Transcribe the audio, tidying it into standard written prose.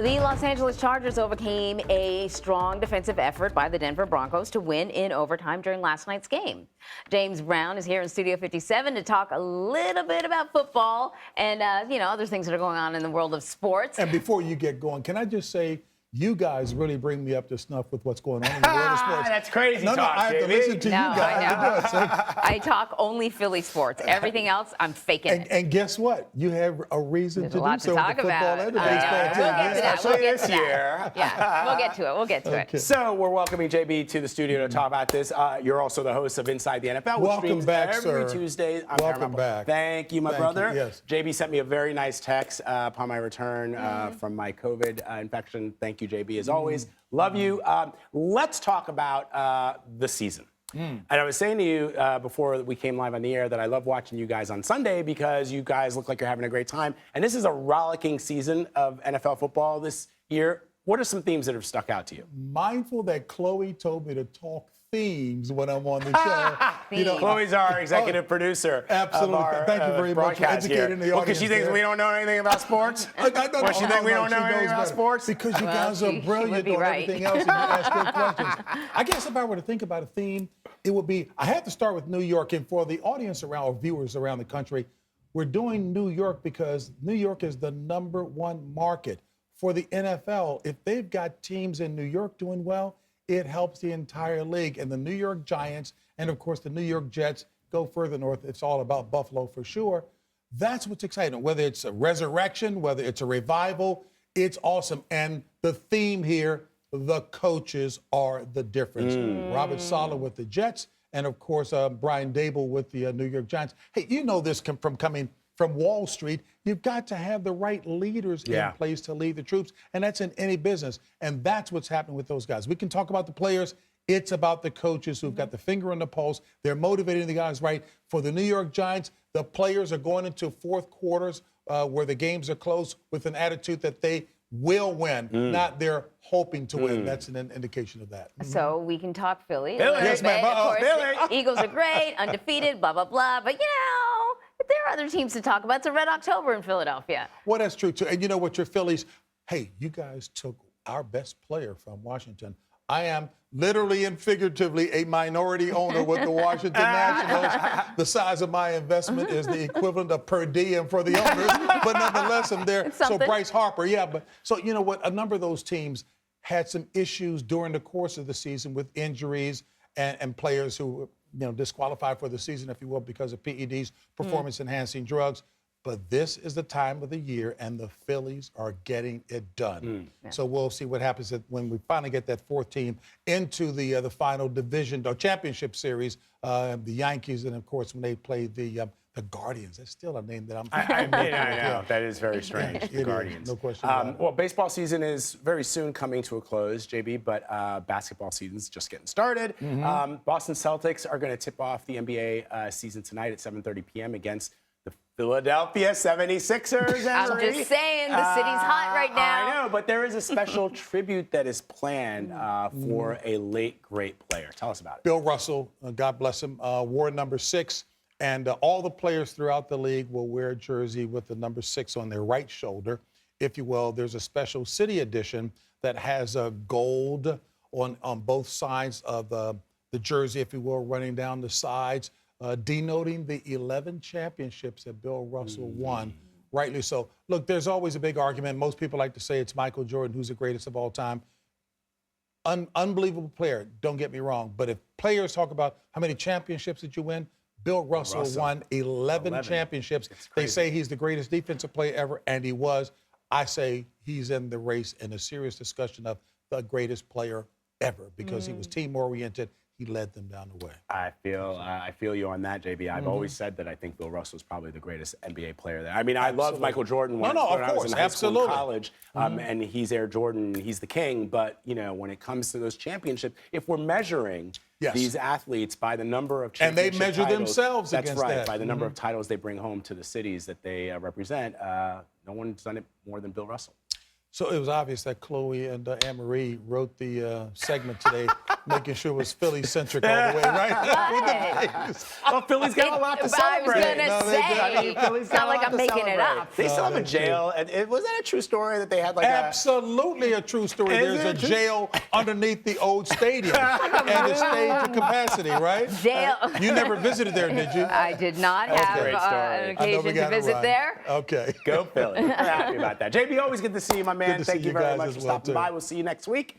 The Los Angeles Chargers overcame a strong defensive effort by the Denver Broncos to win in overtime during last night's game. James Brown is here in Studio 57 to talk a little bit about football and, other things that are going on in the world of sports. And before you get going, can I just say, you guys really bring me up to snuff with what's going on in the world of sports. That's crazy talk, I have to listen to you guys. I talk only Philly sports. Everything else, I'm faking it. And guess what? You have a reason There's to a lot do so to talk with the football about. and the baseball team. We'll get to that. Especially this year. Yeah, we'll get to it. Okay. So we're welcoming JB to the studio to talk about this. You're also the host of Inside the NFL, which Welcome streams back, every sir. Tuesday on Welcome Paramount. back. Thank you, my Thank brother. you, yes. JB sent me a very nice text upon my return from my COVID infection. Thank you, JB, as always. Love you. Let's talk about the season. And I was saying to you before we came live on the air that I love watching you guys on Sunday because you guys look like you're having a great time. And this is a rollicking season of NFL football this year. What are some themes that have stuck out to you? Mindful that Chloe told me to talk themes when I'm on the show. Chloe's our executive producer. Absolutely. Thank you very much for educating the audience. Because she thinks we don't know anything about sports? Or she think we don't know anything about sports? Because you guys are brilliant on everything else and you ask good questions. I guess if I were to think about a theme, it would be, I have to start with New York. And for the audience around, or viewers around the country, we're doing New York because New York is the #1 market for the NFL. If they've got teams in New York doing well, it helps the entire league. And the New York Giants and, of course, the New York Jets go further north. It's all about Buffalo for sure. That's what's exciting. Whether it's a resurrection, whether it's a revival, it's awesome. And the theme here, the coaches are the difference. Robert Saleh with the Jets and, of course, Brian Dable with the New York Giants. Hey, you know this from coming from Wall Street. You've got to have the right leaders in place to lead the troops, and that's in any business. And that's what's happening with those guys. We can talk about the players. It's about the coaches who've got the finger on the pulse. They're motivating the guys right. For the New York Giants, the players are going into fourth quarters where the games are close with an attitude that they will win, not they're hoping to win. That's an indication of that. So we can talk Philly. Yes, ma'am. Of course, Philly. Eagles are great, undefeated, blah, blah, blah. But, there are other teams to talk about. It's a Red October in Philadelphia. Well, that's true, too. And you know what, your Phillies, hey, you guys took our best player from Washington. I am literally and figuratively a minority owner with the Washington Nationals. The size of my investment is the equivalent of per diem for the owners, but nonetheless, I'm there. So Bryce Harper, so you know what? A number of those teams had some issues during the course of the season with injuries and players who disqualified for the season, if you will, because of PEDs, performance-enhancing drugs. But this is the time of the year, and the Phillies are getting it done. So we'll see what happens when we finally get that fourth team into the final division or championship series, the Yankees, and, of course, when they play the Guardians. That's still a name that I know. That is very strange, the Guardians. No question about it. Well, baseball season is very soon coming to a close, JB, but basketball season's just getting started. Boston Celtics are going to tip off the NBA season tonight at 7:30 p.m. against the Philadelphia 76ers. I'm just saying, the city's hot right now. I know, but there is a special tribute that is planned for a late, great player. Tell us about it. Bill Russell, God bless him, wore number 6. And all the players throughout the league will wear a jersey with the number 6 on their right shoulder, if you will. There's a special city edition that has a gold on both sides of the jersey, if you will, running down the sides, denoting the 11 championships that Bill Russell won, rightly so. Look, there's always a big argument. Most people like to say it's Michael Jordan who's the greatest of all time. Unbelievable player, don't get me wrong. But if players talk about how many championships did you win, Bill Russell won 11 championships. They say he's the greatest defensive player ever, and he was. I say he's in the race in a serious discussion of the greatest player ever because he was team-oriented. He led them down the way. I feel you on that, JB. I've always said that I think Bill Russell is probably the greatest NBA player there. I mean, I loved Michael Jordan when I was in high school and college, and he's Air Jordan, he's the king. But, when it comes to those championships, if we're measuring these athletes by the number of championship and they measure titles, themselves against that. That's right, by the number of titles they bring home to the cities that they represent, no one's done it more than Bill Russell. So it was obvious that Chloe and Anne-Marie wrote the segment today Making sure it was Philly-centric all the way, right? Well, Philly's got a lot to I was celebrate. going to No, they say, did. Philly's it's got not a like lot I'm to making it celebrate. up. They still have a they do. jail. And was that a true story that they had like Absolutely a true story. Is There's it a true? jail underneath the old stadium and the stage capacity, right? Jail. You never visited there, did you? I did not a have great story. an I know we occasion to gotta visit run. there. Okay. Go Philly? We're happy about that. JB, always good to see you, my man. Good to Thank see you you very guys much as for well, stopping too. by. We'll see you next week.